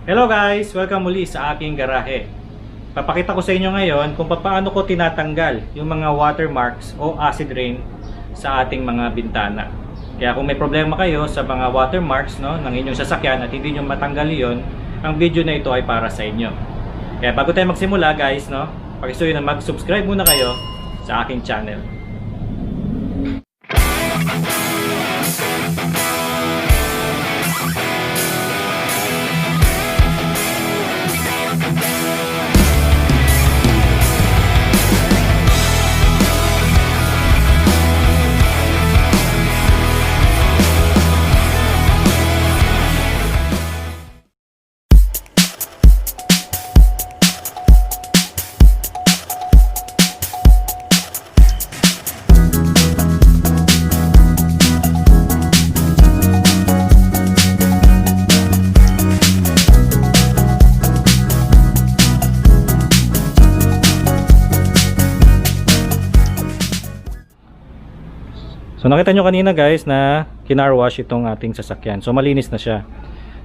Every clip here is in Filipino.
Hello guys! Welcome muli sa aking garahe. Papakita ko sa inyo ngayon kung paano ko tinatanggal yung mga watermarks o acid rain sa ating mga bintana. Kaya kung may problema kayo sa mga watermarks ng inyong sasakyan at hindi nyo matanggal yon, ang video na ito ay para sa inyo. Kaya bago tayo magsimula guys, pakisuyo na mag-subscribe muna kayo sa aking channel. So nakita nyo kanina guys na kinarwash itong ating sasakyan. So malinis na siya.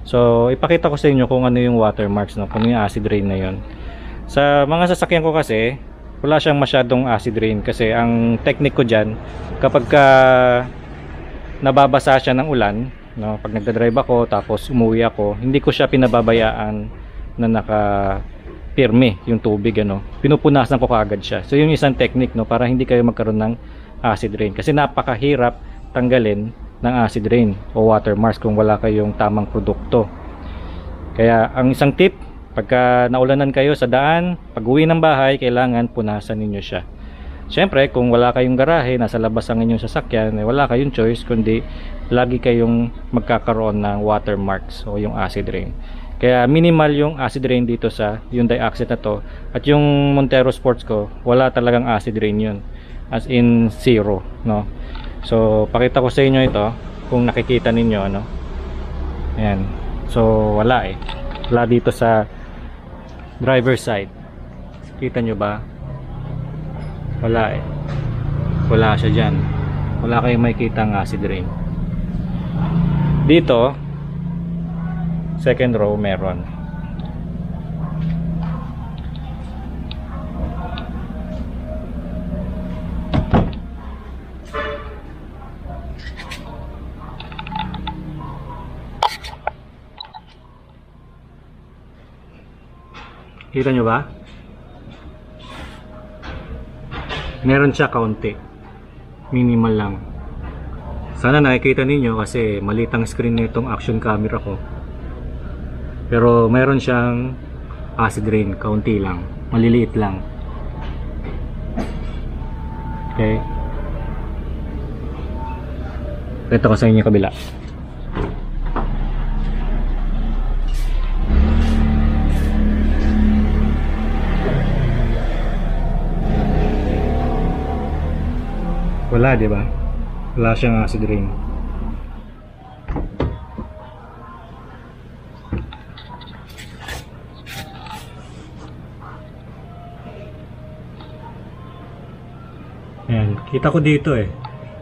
So ipakita ko sa inyo kung ano yung watermarks, kung yung acid rain na yun. Sa mga sasakyan ko kasi wala siyang masyadong acid rain kasi ang technique ko dyan, kapag nababasa siya ng ulan, pag nagdadrive ako tapos umuwi ako, hindi ko siya pinababayaan na naka-pirme yung tubig, pinupunasan ko kaagad siya. So yung isang technique, para hindi kayo magkaroon ng acid rain, kasi napakahirap tanggalin ng acid rain o watermarks kung wala kayong tamang produkto. Kaya ang isang tip, pagka naulanan kayo sa daan, pag uwi ng bahay, kailangan punasan ninyo siya. Syempre kung wala kayong garahe, nasa labas ang inyong sasakyan, wala kayong choice kundi lagi kayong magkakaroon ng watermarks o yung acid rain. Kaya minimal yung acid rain dito sa Hyundai Accent na to, at yung Montero Sports ko wala talagang acid rain yun, as in zero, So pakita ko sa inyo ito kung nakikita ninyo, ayan. So wala wala dito sa driver side, kita nyo ba? Wala wala siya dyan, wala kayong makikita ang acid rain. Dito second row meron. Kita nyo ba? Meron siya kaunti. Minimal lang. Sana nakikita ninyo kasi maliit ang screen na itong action camera ko. Pero meron siyang acid rain. Kaunti lang. Maliliit lang. Okay. Ito ko sa inyo kabila. Wala, di ba? Wala siyang acid rain. Ayan, kita ko dito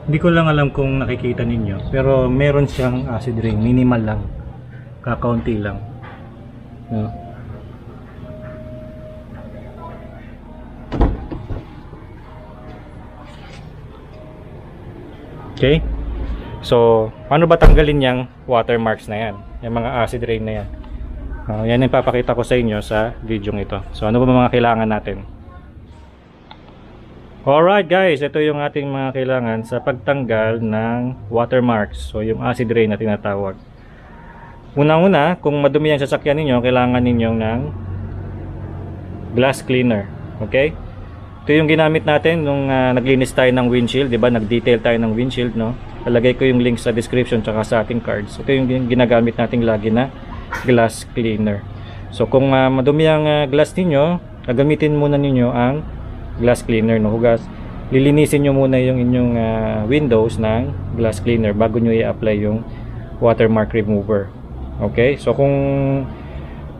Hindi ko lang alam kung nakikita ninyo, pero meron siyang acid rain, minimal lang. Kakaunti lang. Okay? So, paano ba tanggalin yung watermarks na yan? Yung mga acid rain na yan. Yan yung papakita ko sa inyo sa video ito. So, ano ba mga kailangan natin? Alright guys, ito yung ating mga kailangan sa pagtanggal ng watermarks. So, yung acid rain na tinatawag. Unang-una, kung madumi ang sasakyan ninyo, kailangan ninyong ng glass cleaner. Okay? Ito yung ginamit natin nung naglinis tayo ng windshield, di ba? Nag-detail tayo ng windshield, Lalagay ko yung link sa description tsaka sa ating cards. Ito yung ginagamit nating lagi na glass cleaner. So kung madumi ang glass niyo, gagamitin muna niyo ang glass cleaner, Hugas. Lilinisin niyo muna yung inyong windows ng glass cleaner bago niyo i-apply yung watermark remover. Okay? So kung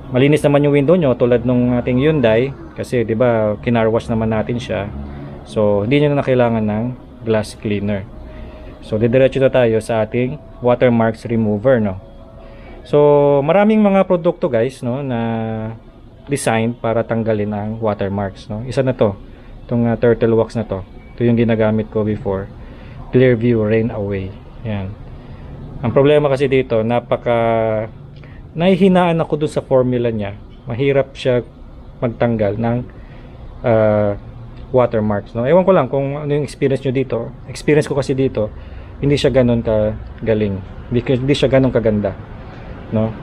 malinis naman yung window nyo tulad nung ating Hyundai, kasi 'di ba kinarwash naman natin siya, so hindi nyo na kailangan ng glass cleaner. So didiretso na tayo sa ating watermarks remover, So, maraming mga produkto guys, no, na design para tanggalin ang watermarks, no. Isa na to, itong turtle wax na to. Ito yung ginagamit ko before. Clearview Rain Away. Yan. Ang problema kasi dito, nahihinaan ako dun sa formula niya. Mahirap siya magtanggal ng watermarks, no. Ewan ko lang kung ano yung experience nyo dito. Experience ko kasi dito, hindi siya ganun kagaling. Hindi siya ganun kaganda, no.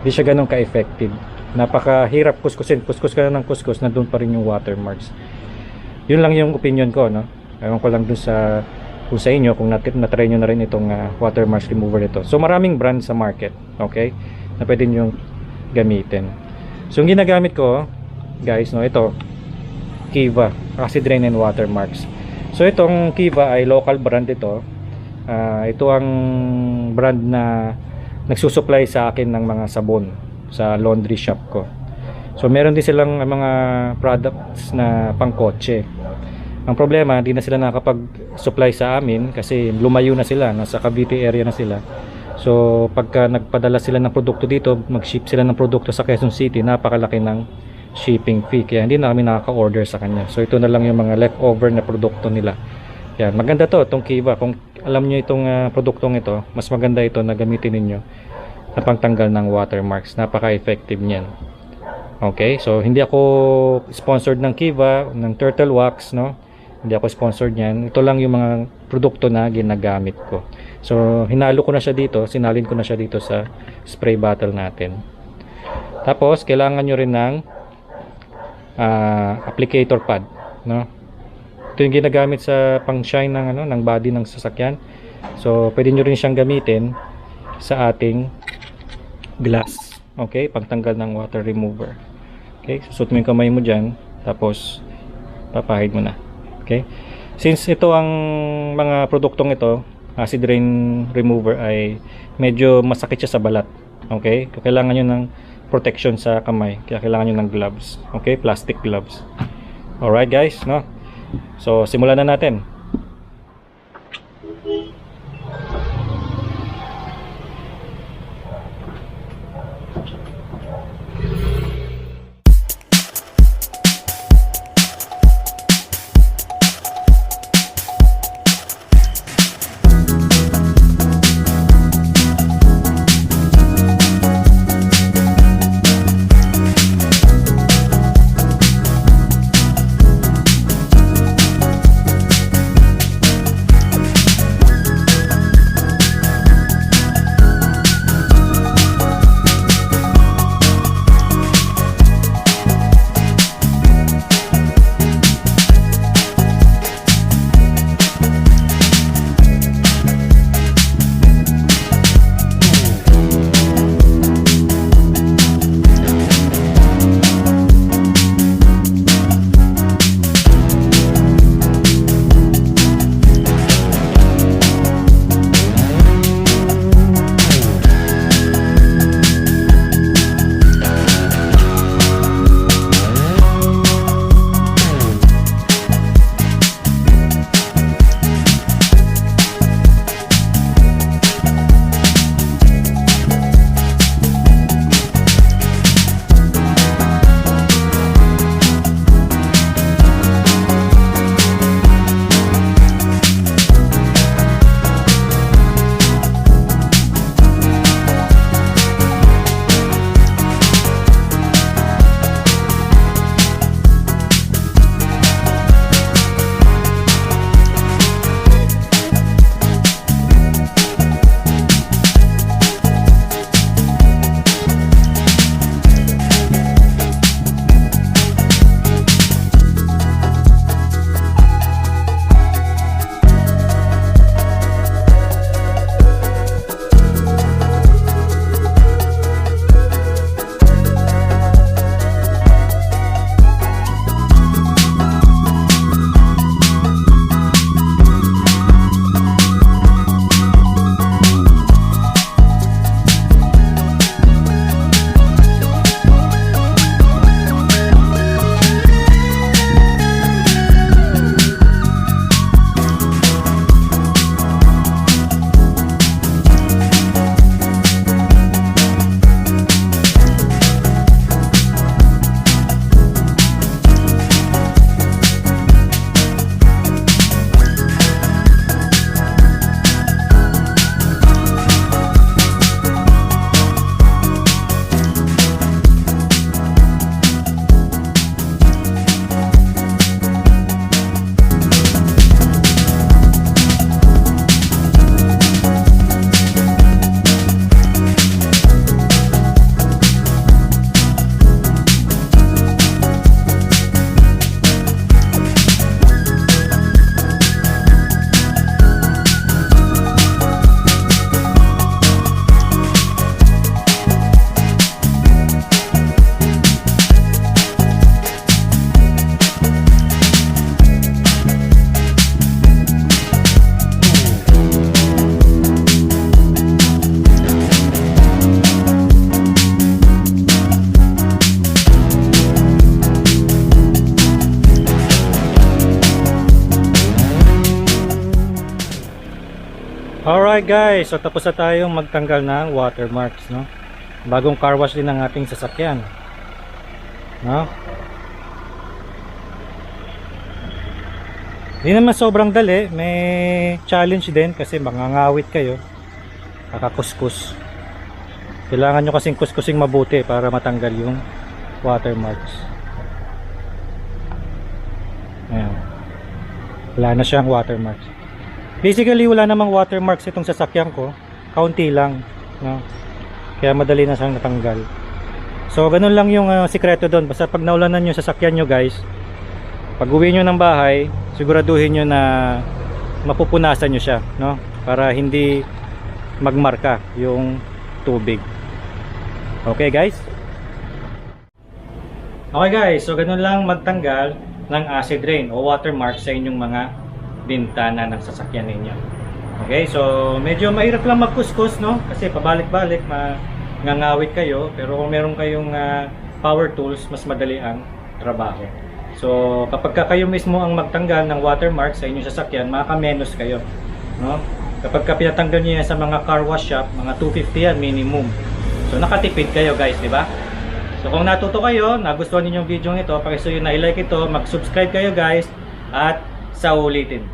Hindi siya ganun ka-effective. Napakahirap kuskusin. Kuskus ka na ng kuskus, nandun pa rin yung watermarks. Yun lang yung opinion ko, no. Ewan ko lang dun sa kung sa inyo, kung natry nyo na rin itong watermarks remover nito. So maraming brand sa market, okay, na pwede nyo gamitin. So yung ginagamit ko guys, no, ito Kiva Acid Rain and Watermarks. So itong Kiva ay local brand ito. Ito ang brand na nagsusupply sa akin ng mga sabon sa laundry shop ko. So meron din silang mga products na pangkotse. Ang problema, hindi na sila nakakapag-supply sa amin kasi lumayo na sila, nasa Cavite area na sila. So pagka nagpadala sila ng produkto dito, mag-ship sila ng produkto sa Quezon City, napakalaki ng shipping fee, kaya hindi na kami nakaka-order sa kanya. So ito na lang yung mga leftover na produkto nila. Yan, maganda to, itong Kiva. Kung alam nyo itong produktong ito, mas maganda ito na gamitin ninyo na pangtanggal ng watermarks. Napaka-effective niyan. Okay, so hindi ako sponsored ng Kiva, ng Turtle Wax, no. Hindi ako sponsored niyan. Ito lang yung mga produkto na ginagamit ko. So hinalo ko na siya dito, sinalin ko na siya dito sa spray bottle natin. Tapos kailangan nyo rin ng applicator pad, no. Ito yung ginagamit sa pang-shine ng ng body ng sasakyan. So pwede nyo rin siyang gamitin sa ating glass, okay, pagtanggal ng water remover. Okay, susot mo yung kamay mo dyan, tapos papahid mo na. Okay, since ito ang mga produktong ito, acid rain remover, ay medyo masakit siya sa balat. Okay, kailangan nyo ng protection sa kamay, kaya kailangan nyo ng gloves. Okay, plastic gloves. Alright guys, no, so simulan na natin. Alright guys, so tapos na tayong magtanggal ng watermarks, no? Bagong car wash din ang ating sasakyan. No? Hindi naman sobrang dali, may challenge din kasi mangangawit kayo. Kakakuskus. Kailangan nyo kasing kuskusing mabuti para matanggal yung watermarks. Ayan. Wala na siyang watermarks. Basically wala namang watermarks itong sasakyan ko. Kaunti lang, no? Kaya madali na siyang natanggal. So ganun lang yung sikreto doon. Basta pag naulanan nyo sasakyan nyo guys, pag uwi nyo ng bahay, siguraduhin nyo na mapupunasan nyo siya, no? Para hindi magmarka yung tubig. Okay guys? Okay guys, so ganun lang magtanggal ng acid rain o watermark sa inyong mga bintana ng sasakyan ninyo. Okay, so medyo mahirap lang magkuskus, no? Kasi pabalik-balik mangangawit kayo, pero kung meron kayong power tools, mas madali ang trabaho. So kapag kayo mismo ang magtanggal ng watermark sa inyong sasakyan, makakamenos kayo, no? Kapag pinatanggal niyo yan sa mga car wash shop, mga 250 yan minimum. So nakatipid kayo guys, di ba? So kung natuto kayo, nagustuhan niyo yung video nito, pakisuyo na i-like ito, mag-subscribe kayo guys, at sa ulitin.